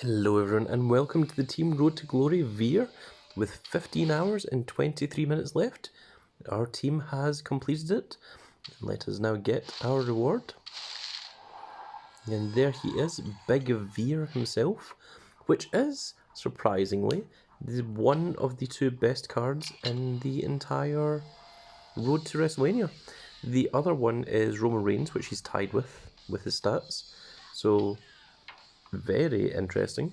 Hello everyone and welcome to the Team Road to Glory Veer with 15 hours and 23 minutes left. Our team has completed it. Let us now get our reward. And there he is, Big Veer himself, which is, surprisingly, one of the two best cards in the entire Road to WrestleMania. The other one is Roman Reigns, which he's tied with his stats. So, very interesting.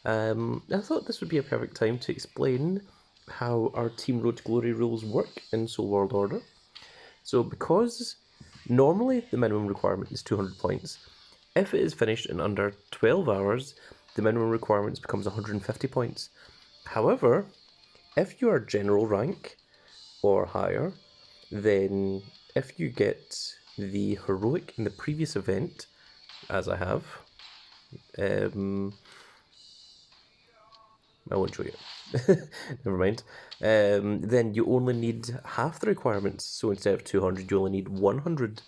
I thought this would be a perfect time to explain how our Team Road to Glory rules work in Soul World Order. So, because normally the minimum requirement is 200 points, if it is finished in under 12 hours, the minimum requirement becomes 150 points. However, if you are general rank or higher, then if you get the heroic in the previous event, as I have, I won't show you. Never mind. Then you only need half the requirements. So instead of 200, you only need 100.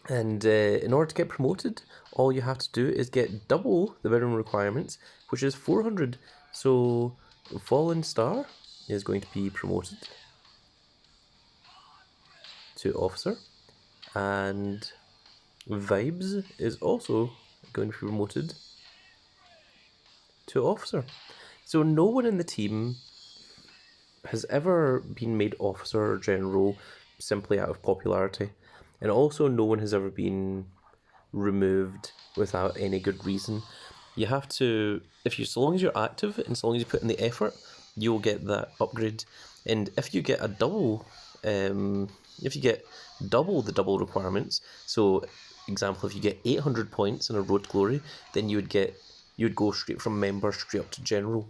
And in order to get promoted, all you have to do is get double the minimum requirements, which is 400. So Fallen Star is going to be promoted to Officer. And Vibes is also going to be promoted to Officer. So no one in the team has ever been made Officer or General simply out of popularity. And also no one has ever been removed without any good reason. You have to, so long as you're active and so long as you put in the effort, you'll get that upgrade. And if you get a double, if you get double the double requirements, so example, if you get 800 points in a Road to Glory, then you'd go straight from member straight up to general.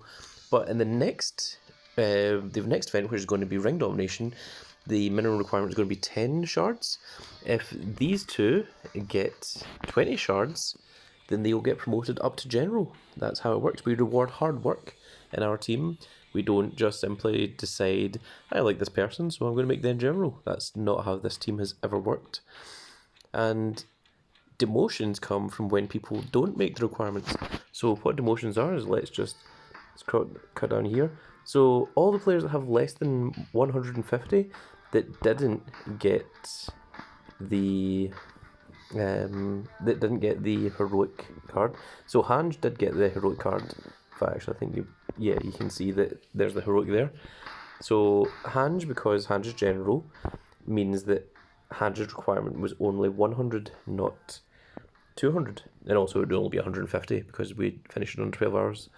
But in the next event, which is going to be ring domination, the minimum requirement is going to be 10 shards. If these two get 20 shards, then they will get promoted up to general. That's how it works. We reward hard work in our team. We don't just simply decide, I like this person, so I'm going to make them general. That's not how this team has ever worked. And demotions come from when people don't make the requirements. So what demotions are is, let's cut down here. So all the players that have less than 150 that didn't get the heroic card. So Hanj did get the heroic card. In fact, actually, I think you can see that there's the heroic there. So Hanj, because Hanj is general, means that Hanj's requirement was only 100, not 200, and also it would only be 150 because we finished it on 12 hours.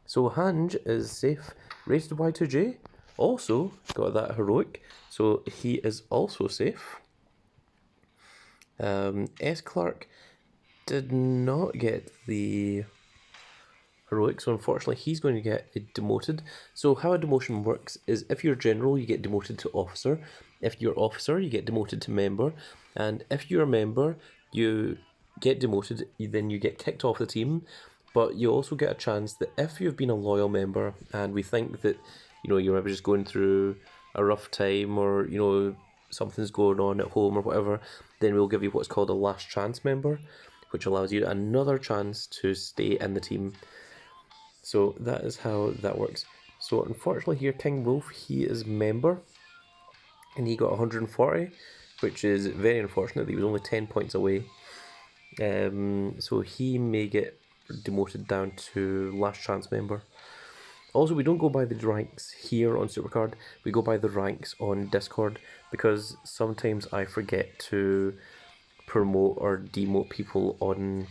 So Hanj is safe. Rated Y2J also got that heroic, so he is also safe. S. Clark did not get the heroic, so unfortunately he's going to get demoted. So how a demotion works is, if you're general, you get demoted to officer. If you're officer, you get demoted to member. And if you're a member, you get demoted, then you get kicked off the team. But you also get a chance that if you've been a loyal member and we think that, you're maybe just going through a rough time, or, something's going on at home or whatever, then we'll give you what's called a last chance member, which allows you another chance to stay in the team. So that is how that works. So unfortunately here, King Wolf, he is member, and he got 140, which is very unfortunate. He was only 10 points away. So he may get demoted down to last chance member. Also, we don't go by the ranks here on Supercard, we go by the ranks on Discord, because sometimes I forget to promote or demote people on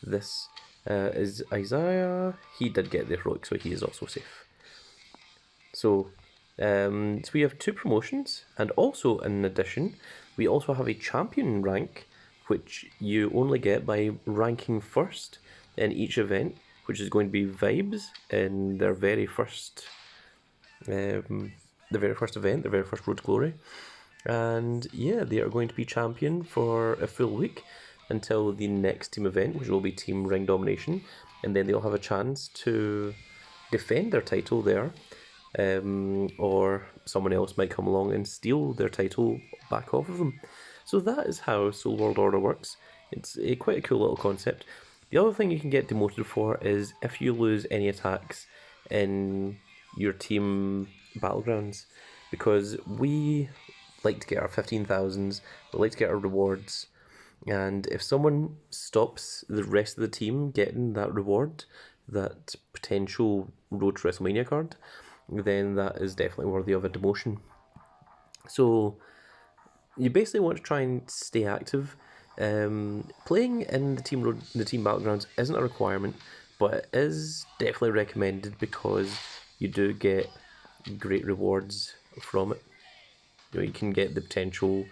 this. Is Isaiah? He did get the heroic, so he is also safe. So we have 2 promotions, and also in addition, we also have a champion rank, which you only get by ranking first in each event, which is going to be Vibes in their very first event, their very first Road to Glory. And yeah, they are going to be champion for a full week until the next team event, which will be Team Ring Domination, and then they'll have a chance to defend their title there, or someone else might come along and steal their title back off of them. So that is how Soul World Order works. It's quite a cool little concept. The other thing you can get demoted for is if you lose any attacks in your team battlegrounds, because we like to get our 15,000s, we like to get our rewards, and if someone stops the rest of the team getting that reward, that potential Road to WrestleMania card, then that is definitely worthy of a demotion. So you basically want to try and stay active. Playing in the team battlegrounds isn't a requirement, but it is definitely recommended because you do get great rewards from it. You can get the potential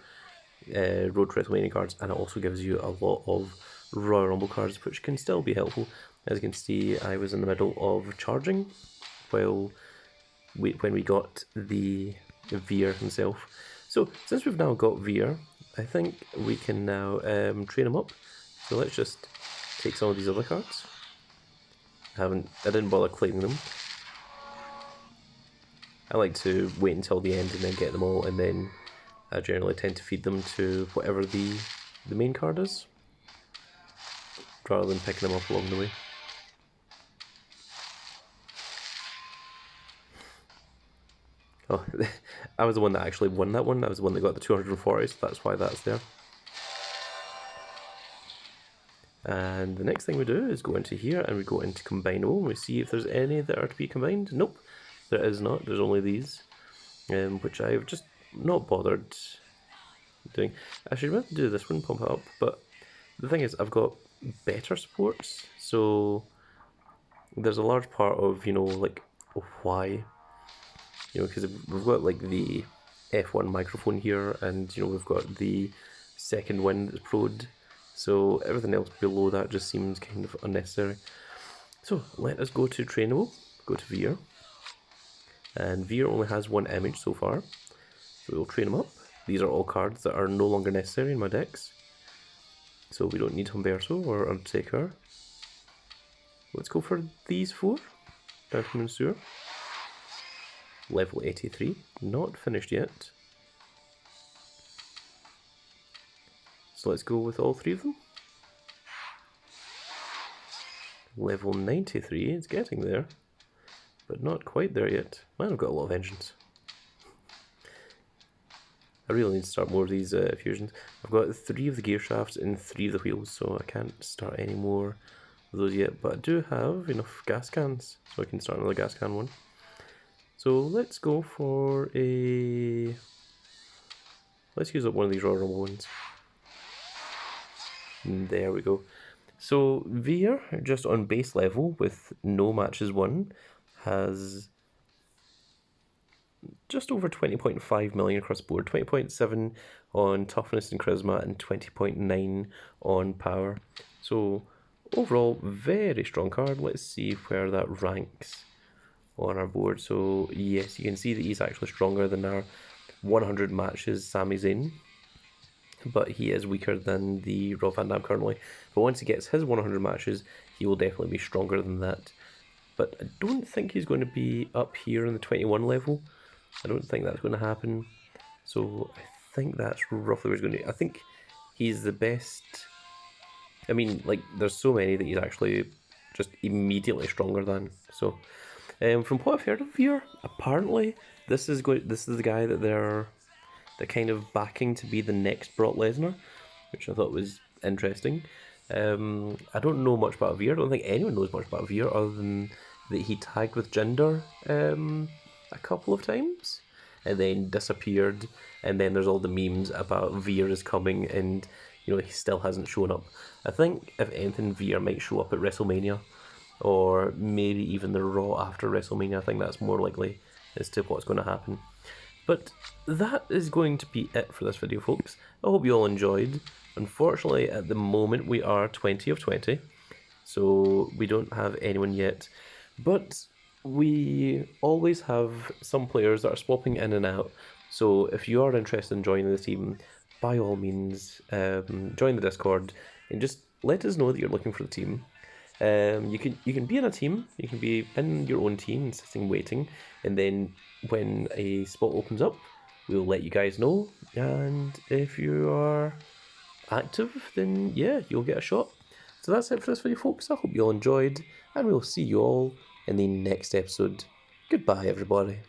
Road to WrestleMania cards, and it also gives you a lot of Royal Rumble cards, which can still be helpful. As you can see, I was in the middle of charging when we got the Veer himself. So since we've now got Veer, I think we can now train him up. So let's just take some of these other cards. I didn't bother cleaning them. I like to wait until the end and then get them all, and then I generally tend to feed them to whatever the main card is, rather than picking them up along the way. Oh, I was the one that actually won that one. I was the one that got the 240, so that's why that's there. And the next thing we do is go into here and we go into combinable and we see if there's any that are to be combined. Nope, there is not. There's only these, which I've just not bothered doing. I should really do this one, pump it up, but the thing is I've got better supports, so there's a large part of, like, why, because we've got like the F1 microphone here, and we've got the second wind that's pro'd, so everything else below that just seems kind of unnecessary. So let us go to trainable, go to Veer, and Veer only has one image so far, so we'll train him up. These are all cards that are no longer necessary in my decks, so we don't need Humberto or Undertaker. Let's go for these four. Gentleman Sewer. Level 83, not finished yet. So let's go with all three of them. Level 93, it's getting there, but not quite there yet. Man, I've got a lot of engines. I really need to start more of these fusions. I've got 3 of the gear shafts and 3 of the wheels, so I can't start any more of those yet, but I do have enough gas cans, so I can start another gas can one. So let's go for let's use up one of these Royal Rumble ones. And there we go. So Veer, just on base level with no matches won, has just over 20.5 million across the board, 20.7 on toughness and charisma, and 20.9 on power. So overall, very strong card. Let's see where that ranks on our board. So yes, you can see that he's actually stronger than our 100 matches Sami Zayn, but he is weaker than the Rob Van Dam currently. But once he gets his 100 matches, he will definitely be stronger than that. But I don't think he's going to be up here in the 21 level. I don't think that's going to happen. So I think that's roughly where he's going to be. I think he's the best. I mean, like, there's so many that he's actually just immediately stronger than. So from what I've heard of Veer, apparently this is the guy that they're kind of backing to be the next Brock Lesnar, which I thought was interesting. I don't know much about Veer. I don't think anyone knows much about Veer other than that he tagged with Jinder a couple of times and then disappeared, and then there's all the memes about Veer is coming and he still hasn't shown up. I think if anything, Veer might show up at WrestleMania, or maybe even the Raw after WrestleMania. I think that's more likely as to what's going to happen. But that is going to be it for this video, folks. I hope you all enjoyed. Unfortunately, at the moment, we are 20 of 20, so we don't have anyone yet. But we always have some players that are swapping in and out, so if you are interested in joining the team, by all means, join the Discord and just let us know that you're looking for the team. You can be in a team, you can be in your own team, sitting waiting, and then when a spot opens up, we'll let you guys know, and if you are active, then yeah, you'll get a shot. So that's it for this video, folks. I hope you all enjoyed, and we'll see you all in the next episode. Goodbye, everybody.